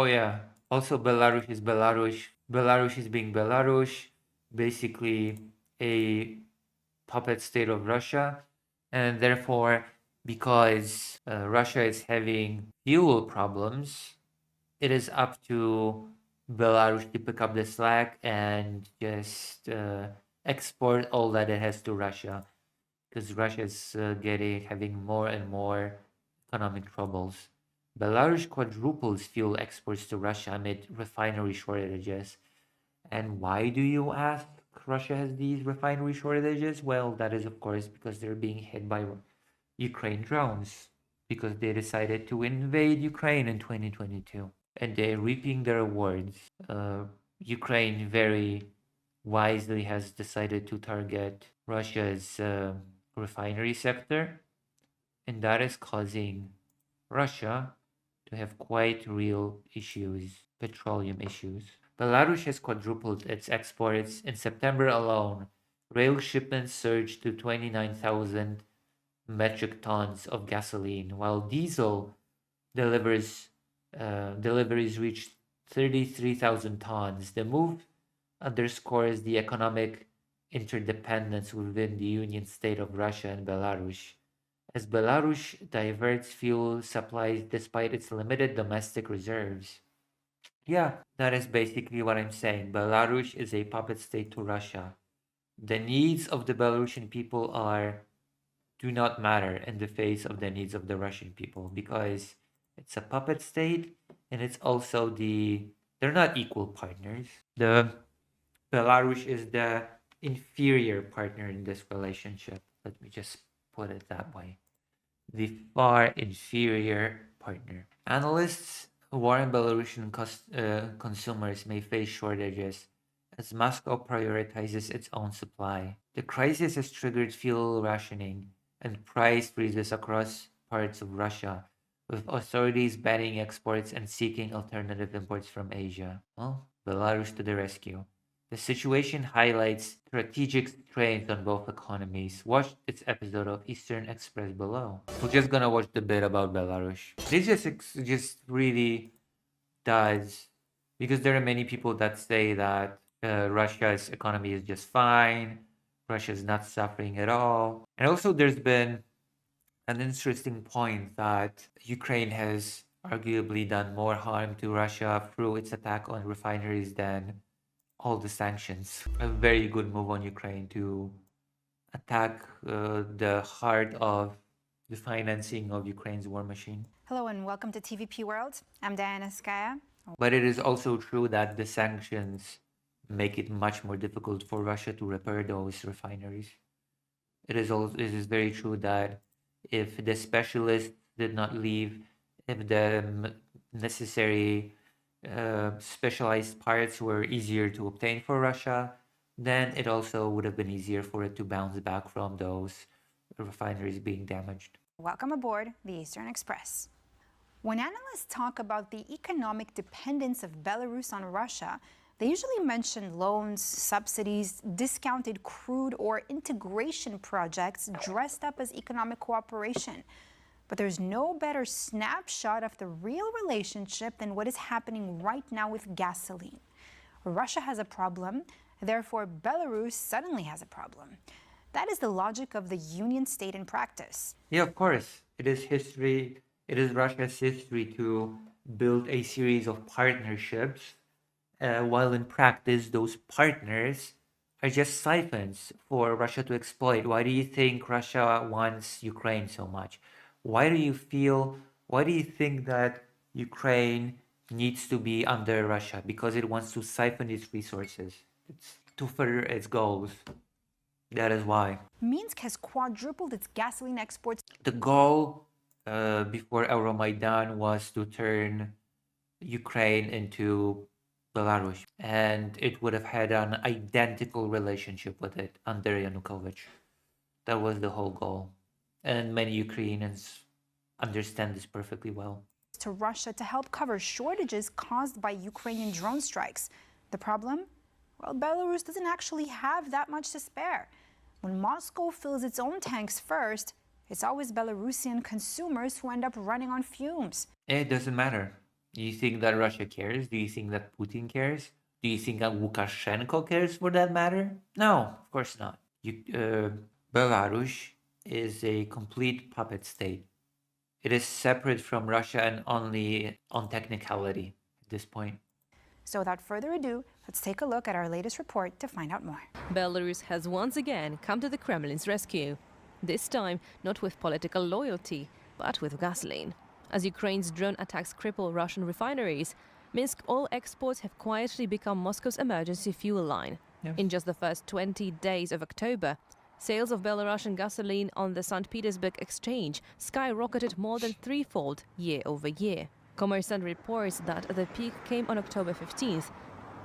Oh yeah. Also, Belarus is Belarus. Belarus is being Belarus, basically a puppet state of Russia, and therefore, because Russia is having fuel problems, it is up to Belarus to pick up the slack and just export all that it has to Russia, because Russia is having more and more economic troubles. Belarus quadruples fuel exports to Russia amid refinery shortages. And why do you ask? Russia has these refinery shortages? Well, that is, of course, because they're being hit by Ukraine drones, because they decided to invade Ukraine in 2022 and they're reaping their rewards. Ukraine very wisely has decided to target Russia's refinery sector, and that is causing Russia to have quite real issues, petroleum issues. Belarus has quadrupled its exports. In September alone, rail shipments surged to 29,000 metric tons of gasoline, while diesel delivers deliveries reached 33,000 tons. The move underscores the economic interdependence within the Union state of Russia and Belarus, as Belarus diverts fuel supplies despite its limited domestic reserves. Yeah, that is basically what I'm saying. Belarus is a puppet state to Russia. The needs of the Belarusian people do not matter in the face of the needs of the Russian people, because it's a puppet state and it's also they're not equal partners. The Belarus is the inferior partner in this relationship. Let me just put it that way. The far inferior partner. Analysts warn Belarusian consumers may face shortages as Moscow prioritizes its own supply. The crisis has triggered fuel rationing and price freezes across parts of Russia, with authorities banning exports and seeking alternative imports from Asia. Well, Belarus to the rescue. The situation highlights strategic strains on both economies. Watch its episode of Eastern Express below. We're just gonna watch the bit about Belarus. This just really does, because there are many people that say that Russia's economy is just fine, Russia's not suffering at all. And also, there's been an interesting point that Ukraine has arguably done more harm to Russia through its attack on refineries than all the sanctions. A very good move on Ukraine to attack the heart of the financing of Ukraine's war machine. Hello and welcome to TVP World. I'm Diana Skaya. But it is also true that the sanctions make it much more difficult for Russia to repair those refineries. It is very true that if the specialists did not leave, if the necessary specialized parts were easier to obtain for Russia, then it also would have been easier for it to bounce back from those refineries being damaged. Welcome aboard the Eastern Express. When analysts talk about the economic dependence of Belarus on Russia, they usually mention loans, subsidies, discounted crude, or integration projects dressed up as economic cooperation. But there's no better snapshot of the real relationship than what is happening right now with gasoline. Russia has a problem, therefore Belarus suddenly has a problem. That is the logic of the Union state in practice. Yeah, of course. It is history. It is Russia's history to build a series of partnerships, while in practice, those partners are just siphons for Russia to exploit. Why do you think Russia wants Ukraine so much? Why do you think that Ukraine needs to be under Russia? Because it wants to siphon its resources. It's to further its goals. That is why. Minsk has quadrupled its gasoline exports. The goal before Euromaidan was to turn Ukraine into Belarus, and it would have had an identical relationship with it under Yanukovych. That was the whole goal. And many Ukrainians understand this perfectly well. To Russia to help cover shortages caused by Ukrainian drone strikes. The problem? Well, Belarus doesn't actually have that much to spare. When Moscow fills its own tanks first, it's always Belarusian consumers who end up running on fumes. It doesn't matter. Do you think that Russia cares? Do you think that Putin cares? Do you think that Lukashenko cares for that matter? No, of course not. Belarus is a complete puppet state. It is separate from Russia and only on technicality at this point. So without further ado, let's take a look at our latest report to find out more. Belarus has once again come to the Kremlin's rescue. This time, not with political loyalty, but with gasoline. As Ukraine's drone attacks cripple Russian refineries, Minsk oil exports have quietly become Moscow's emergency fuel line. Yes. In just the first 20 days of October, sales of Belarusian gasoline on the St. Petersburg exchange skyrocketed more than threefold year over year. Kommersant reports that the peak came on October 15th,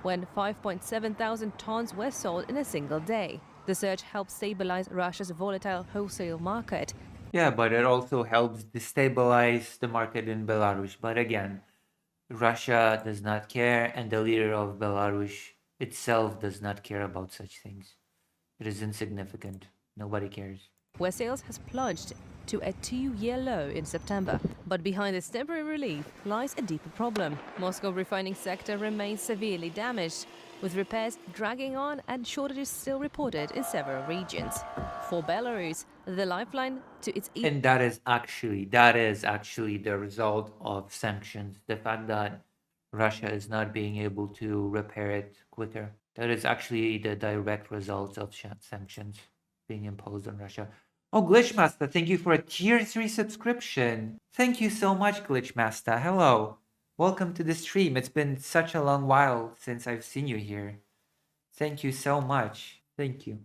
when 5.7 thousand tons were sold in a single day. The surge helped stabilize Russia's volatile wholesale market. Yeah, but it also helps destabilize the market in Belarus. But again, Russia does not care, and the leader of Belarus itself does not care about such things. It is insignificant. Nobody cares. Where sales has plunged to a 2-year low in September. But behind this temporary relief lies a deeper problem. Moscow refining sector remains severely damaged, with repairs dragging on and shortages still reported in several regions. For Belarus, the lifeline to its And that is actually the result of sanctions. The fact that Russia is not being able to repair it quicker. That is actually the direct result of sanctions being imposed on Russia. Oh, Glitchmaster, thank you for a tier 3 subscription. Thank you so much, Glitchmaster. Hello. Welcome to the stream. It's been such a long while since I've seen you here. Thank you so much. Thank you.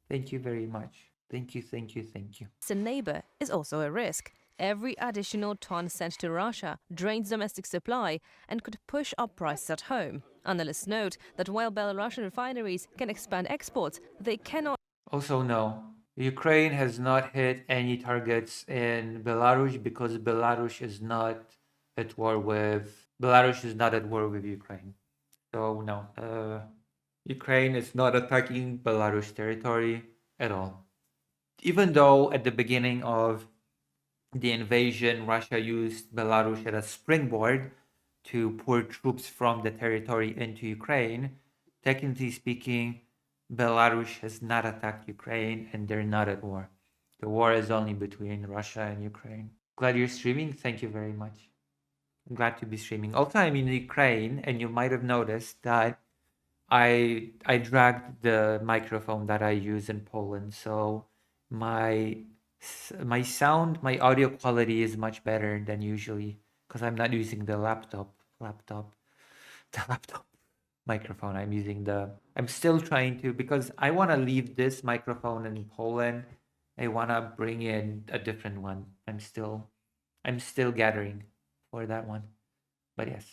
Thank you very much. Thank you, thank you, thank you. a neighbor is also a risk. Every additional ton sent to Russia drains domestic supply and could push up prices at home. Analysts note that while Belarusian refineries can expand exports, they cannot. Also, no. Ukraine has not hit any targets in Belarus because Belarus is not at war with Ukraine. So no, Ukraine is not attacking Belarus territory at all. Even though at the beginning of the invasion, Russia used Belarus as a springboard to pour troops from the territory into Ukraine, technically speaking, Belarus has not attacked Ukraine and they're not at war. The war is only between Russia and Ukraine. Glad you're streaming. Thank you very much. I'm glad to be streaming. Also, I'm in Ukraine, and you might have noticed that I dragged the microphone that I use in Poland, so my sound, my audio quality is much better than usually because I'm not using the laptop microphone. I'm still trying to, because I want to leave this microphone in Poland. I want to bring in a different one. I'm still gathering for that one. But yes,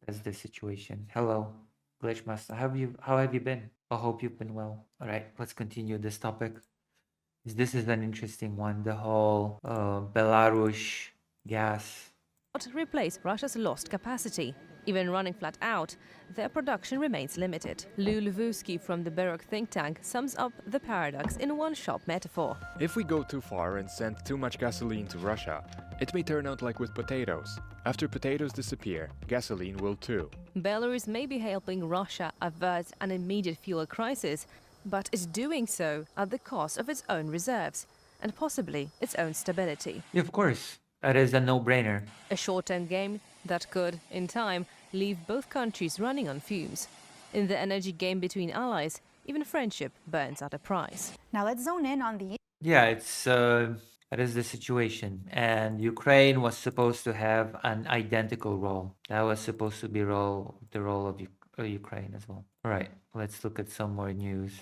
that's the situation. Hello, Glitchmaster. How have you been? I hope you've been well. All right, let's continue this topic. This is an interesting one. The whole Belarus gas. Replace Russia's lost capacity. Even running flat out, their production remains limited. Lou Lvovsky from the Baroque think tank sums up the paradox in one sharp metaphor. If we go too far and send too much gasoline to Russia, it may turn out like with potatoes. After potatoes disappear, gasoline will too. Belarus may be helping Russia avert an immediate fuel crisis, but is doing so at the cost of its own reserves and possibly its own stability. Yeah, of course. That is a no-brainer. A short-term game that could, in time, leave both countries running on fumes. In the energy game between allies, even friendship burns at a price. Now let's zone in on the Yeah, that is the situation. And Ukraine was supposed to have an identical role. That was supposed to be the role of Ukraine as well. All right, let's look at some more news.